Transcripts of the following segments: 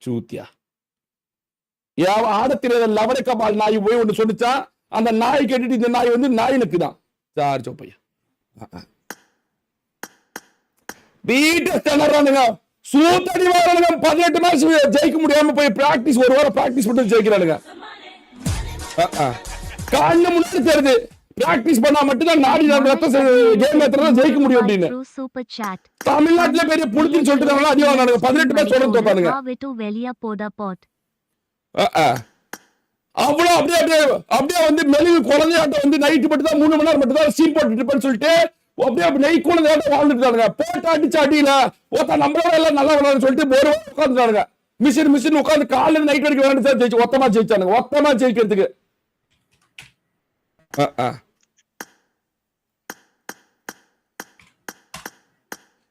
சூத்தியா ஆட தெரியாத லவடை கபால் நாய் போய் ஒண்ணு சொல்லிச்சா, அந்த நாய் கேட்டுட்டு இந்த நாய் வந்து நாயினுக்கு தான். சார் சோப்பையா வீட்டை திணறானுங்க, சூத்தடி வாரானுங்க. 18 மேட்ச் ஜெயிக்க முடியாம போய் பிராக்டிஸ், ஒரு வாரம் பிராக்டிஸ் மட்டும் ஜெயிக்கிறானுங்க. காலைல முன்னாடி தெரியுது பிராக்டிஸ் பண்ணா மட்டும்தான் நாடி கேம் ஏத்துறதா ஜெயிக்க முடியும் அப்படின்னு. தமிழ்நாட்டுல பெரிய புடிச்சுன்னு சொல்லிட்டு அதிகம் 18 மேட்ச் சொல்ல தோப்பானுங்க. அவ்வளவு அப்படியே அப்படியே அப்படியே வந்து மெழுகு குழந்தையாட்டம் வந்து நைட்டு மட்டும் தான் 3 மணி நேரம் மட்டும் தான் சீன் போட்டு இருப்பேன்னு சொல்லிட்டு அப்படியே நெய் குழந்தையாட்டம் வாழ்ந்துட்டானுங்க. போட்டு அடிச்சு அடியில ஒருத்தா நம்மளோட எல்லாம் நல்லா விளையாடுன்னு சொல்லிட்டு ஒரு வாரம் உட்காந்துட்டானுங்க. மிஷின் உட்காந்து காலையில நைட் வரைக்கும் விளையாண்டு தான் ஜெயிச்சு ஒத்தமா ஜெயிச்சானுங்க. ஒத்தமா ஜெயிக்கிறதுக்கு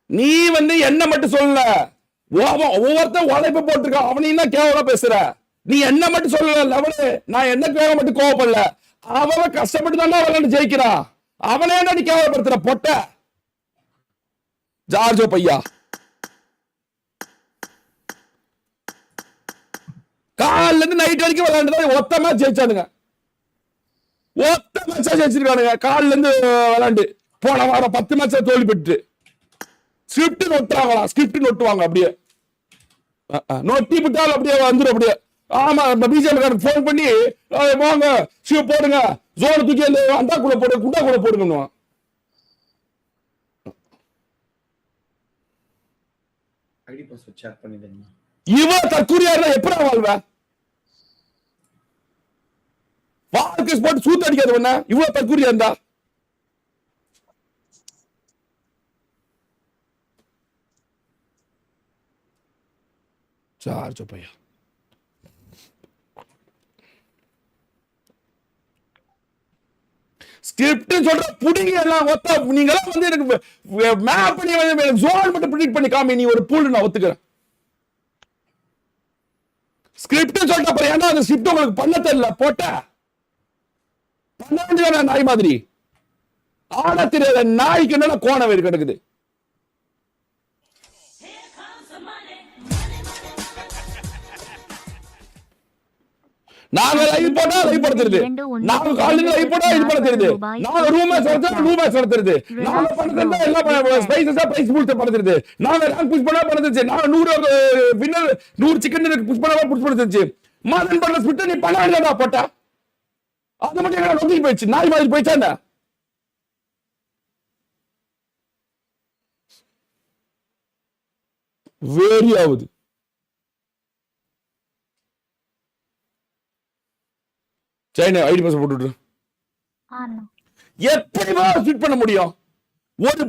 நீ வந்து என்ன மட்டும் சொல்லல, ஒவ்வொருத்தன் உழைப்ப போட்டிருக்கான், அவனையும் தான் கேவலமா பேசுற. நீ என்ன மட்டும் சொல்லல லெவலு, நான் என்ன கேவலம் மட்டும் கோவப்படல. அவன் கஷ்டப்பட்டு தானே விளையாண்டு ஜெயிக்கிறான், அவனே நீ கேவலப்படுத்துற பொட்ட ஜார்ஜோ பையா. காலைல இருந்து நைட் வரைக்கும் விளையாண்டு ஒத்தமா ஜெயிச்சானுங்க. ஒத்த மேட்சா ஜெயிச்சிருக்கானுங்க காலைல இருந்து விளையாண்டு. போன வாரம் 10 மேட்சா தோல்வி பெற்று ஸ்கிரிப்ட் நொட்டுறாங்களா, ஸ்கிரிப்ட் நொட்டுவாங்க அப்படியே நொட்டி விட்டாலும் அப்படியே வந்துடும் அப்படியே. ஆமா பிஜேபி போன் பண்ணி வாங்க ஷிவ் போடுங்க, ஜோன தூக்கி அந்த கூட போடு, குண்டா கூட போடுங்க. இவன் தற்கூரியா இருந்தா எப்படி வாழ்வ? வாழ்க்கை போட்டு சூத்து அடிக்காது ஒண்ணு. இவ்வளவு தற்கூரியா இருந்தா சார் சோப்பையா. ஸ்கிரிப்ட் சொல்ற புடிங்க எல்லாம் ஒத்த. நீங்க எல்லாம் வந்து எனக்கு மேப் பண்ணி வந்து ஜோன் மட்டும் ப்ரெடிக்ட் பண்ணி காமி, நீ ஒரு பூல் நான் ஒத்துக்கிறேன். ஸ்கிரிப்ட் சொல்ற அப்புறம் ஏன்னா அந்த ஸ்கிரிப்ட் உங்களுக்கு பண்ண தெரியல, போட்ட பண்ண நாய் மாதிரி ஆட தெரியாத நாய்க்கு என்ன கோண வேறு கிடக்குது. நாங்க லைவ் போட்டா லைவ் படுத்துறது, நாங்க காலையில லைவ் போட்டா இது படுத்துறது, நாங்க ரூம் மேட்ச் நடத்துறோம் ரூம் மேட்ச் நடத்துறது, நாங்க பண்றதா எல்லாம் ஸ்பைசஸா பிரைஸ் புஷ் பண்றது, நாங்க ரேங்க் புஷ் பண்ணா பண்றது, நாங்க 100 வின்னர் 100 சிக்கன் புஷ் பண்ணா புஷ் பண்றது. மதன் பண்ண ஸ்பிட் நீ பண்ணாடா போட்டா அது மட்டும் என்ன நோக்கி போயிடுச்சு, நாய் மாதிரி போயிடுச்சா. வேரி ஆகுது. சைனா ஐடி பாஸ் போட்டு எப்படி ஃபிட் பண்ண முடியும்? ஒரு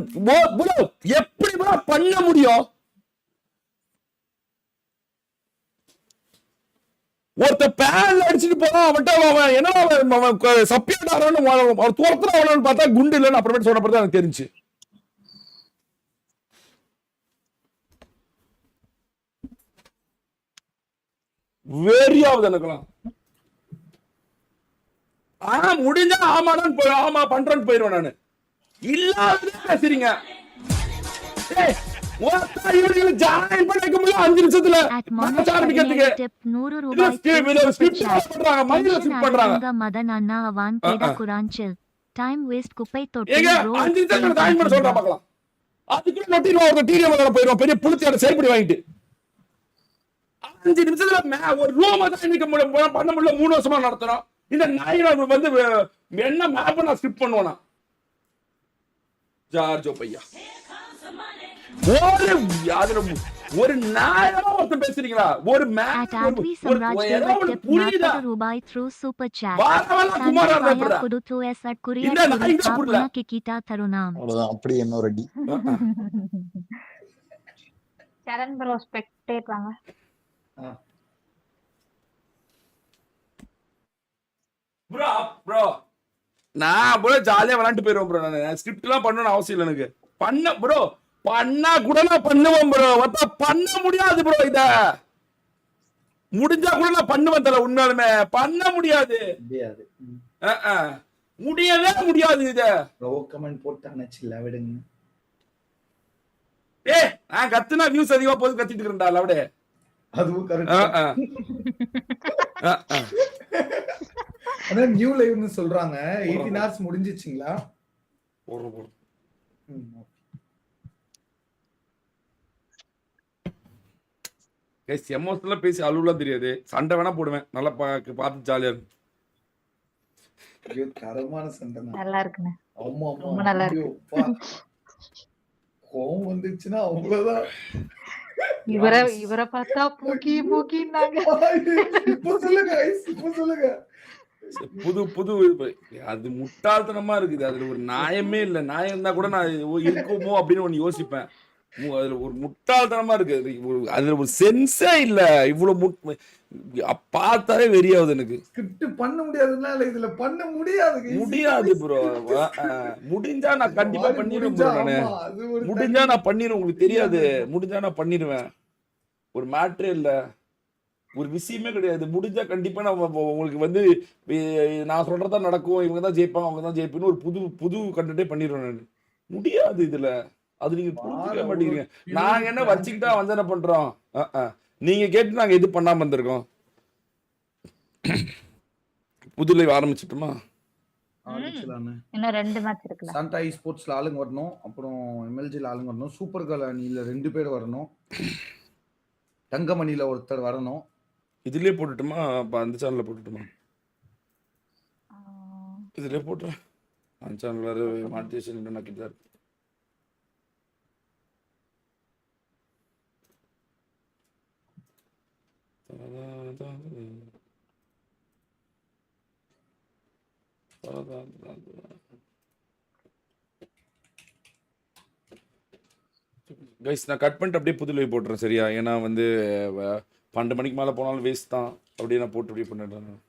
எப்படி பண்ண முடியும்? ஒருத்த பேன்ல அடிச்சுட்டு போறான், அவன் என்ன சப்பியாடாரான்னு துரத்துறான்னு பார்த்தா குண்டு இல்லைன்னு அப்புறமேட்டு சொன்னப்பதான் எனக்கு தெரிஞ்சு. வேரியாவது எனக்குலாம். ஆனா முடிஞ்சா ஆமாடான்னு ஆமா பண்றேன்னு போயிருவேன் நானு. இல்லாத பேசுறீங்க. ஜாயின் பண்ணிக்க முடியல 5 நிமிஷத்துல ஆரம்பிக்கிறதுக்கு. பண்றாங்க மதன் அண்ணா அவான் கேடா குரான்சில் டைம் வேஸ்ட் குப்பை தொட்டி 5 நிமிஷத்துல ஜாயின் பண்ண சொல்றா பார்க்கலாம். அதுக்குள்ள நோட்டில ஒரு டிடிஎம் வர போயிடும் பெரிய புளுத்தியோட செயல்படி வாங்கிட்டு. 5 நிமிஷத்துல ஒரு ரூம் தான் பண்ண முடியல. 3 வருஷமா நடத்துறோம். இந்த நாய் வந்து என்ன மேப் நான் ஸ்கிப் பண்ணுவேனா ஜார்ஜோ பையா. ஒரு நாயமா ஒருத்தர் பேசுறீங்களா? ஒரு மேப் புரியுதா? ரூபாய் த்ரூ சூப்பர் சாட் குமாரா குடு த்ரூ எஸ் அட் குரியர் இந்த நாய் தான் புரியல. கிகிதா தருணாம் அவ்வளவுதான். அப்படி என்ன ஒரு அடி. சரண் ப்ரோ ஸ்பெக்டேட் வாங்க. ப்ரோ நான் ப்ரோ ஜாலியா விளையாண்டு போயிருவேன் ப்ரோ. நான் ஸ்கிரிப்ட் எல்லாம் பண்ணணும்னு அவசியம் இல்லை எனக்கு. பண்ண ப்ரோ பண்ணா கூட நான் பண்ணுவேன் ப்ரோ. பண்ண முடியாது ப்ரோ. இத முடிஞ்சா கூட நான் பண்ணுவேன் தல. உண்மையாலுமே பண்ண முடியாது. முடியவே முடியாது. இத கமெண்ட் போட்டானே சில்ல விடுங்க. நான் கத்துனா வியூஸ் அதிகமா போது கத்திட்டு இருக்கேன்டா லவடே. அதுவும் ஆ, கரெக்ட். ஆ, ஆ, ஆ. ஆனா நியூ லைவ்னு சொல்றாங்க. 18 hours முடிஞ்சிச்சுங்களா? போடுறோம், போடுறோம். ம். கைஸ் எமோஷனலா பேசி அழுவலாம் தெரியாது. சண்டை வேணா போடுவேன். நல்லா பார்த்து ஜாலியா இருக்கும். ஐயோ தரமான சண்டை தான். நல்லா இருக்குண்ணே. ஆமா ஆமா. ரொம்ப நல்லா ஐயோ இருக்கு. அப்பா. கோவம் வந்துச்சுன்னா அவ்வளவுதான். இவர பார்த்தா பூக்கின்னாங்க. இப்ப சொல்லுங்க ஐஸ், இப்ப சொல்லுங்க. புது புது அது முட்டாள்தனமா இருக்குது. அதுல ஒரு நியாயமே இல்ல. நியாயம் இருந்தா கூட நான் இருக்குமோ அப்படின்னு ஒண்ணு யோசிப்பேன். அதுல ஒரு முட்டாள்தனமா இருக்கு. அதுல ஒரு சென்ஸே இல்ல. இவ்வளவு பார்த்தாலே வெறியாகுது எனக்கு. ஸ்கிரிப்ட் பண்ண முடியாதுனால இதுல பண்ண முடியாது. முடியாது ப்ரோ. முடிஞ்சா நான் கண்டிப்பா பண்ணிடுவேன் ப்ரோ. நானு முடிஞ்சா நான் பண்ணிடுவேன். உங்களுக்கு தெரியாது. முடிஞ்சா நான் பண்ணிடுவேன். ஒரு மேட்ரே இல்ல. ஒரு விஷயமே கிடையாது. முடிஞ்சா கண்டிப்பா நான் உங்களுக்கு வந்து நான் சொல்றதா நடக்கும். இவங்க தான் ஜெயிப்பாங்க, அவங்க தான் ஜெயிப்புன்னு ஒரு புது புது கண்டென்ட்டே பண்ணிடுவேன் நான். முடியாது இதுல. அது நீங்க புரிஞ்சுக்கவே மாட்டேங்கிறீங்க. நாங்க என்ன வச்சுக்கிட்டா வஞ்சனை பண்றோம். நீங்க கேட்டு நாங்க எது பண்ணாம இருந்திருக்கோம். புது லைவ் ஆரம்பிச்சிட்டுமா? இன்னும் 2 மேட்ச் இருக்குல்ல. சாண்டா ஸ்போர்ட்ஸ்ல ஆளுங்க வரணும். அப்புறம் எம்எல்ஜில ஆளுங்க வரணும். சூப்பர் கேர்ள் அணியில 2 பேர் வரணும். தங்கமணியில ஒருத்தர் வரணும். இதுலயே போட்டுட்டுமா? அந்த சேனல்ல போட்டுட்டுமா? இதுலயே போட்டுறேன். அந்த சேனல் வேற மானிட்டேஷன் நக்கிட்டு தான் இருக்கு. கைஸ் நான் கட் பண்ணிட்டு அப்படியே புது லைவ் போட்டுறேன் சரியா? ஏன்னா வந்து 12 மணிக்கு மேலே போனாலும் வேஸ்ட் தான். அப்படியே நான் போட்டு அப்படியே பண்ணிடுறேன்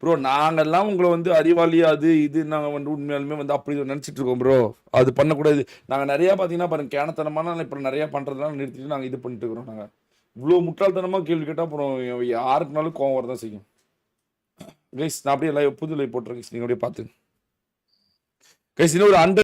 ப்ரோ. நாங்கெல்லாம் உங்களை வந்து அறிவாளி அது இது நாங்கள் வந்து உண்மையாலுமே வந்து அப்படி நினச்சிட்டு இருக்கோம் ப்ரோ. அது பண்ணக்கூடாது. நாங்கள் நிறையா பார்த்தீங்கன்னா பாருங்க கேனத்தனமான இப்போ நிறையா பண்ணுறதுனால நிறுத்திட்டு நாங்கள் இது பண்ணிட்டு இருக்கிறோம். நாங்கள் இவ்வளோ முட்டாள்தனமாக கேள்வி கேட்டால் அப்புறம் யாருக்குனாலும் கோவம் வரதான் செய்யும். கைஸ் நான் அப்படியே லைவ் புது லைவ் போட்டுறேன் கைஸ். நீங்கள் அப்படியே பார்த்து கைஸ் இன்னும் ஒரு 100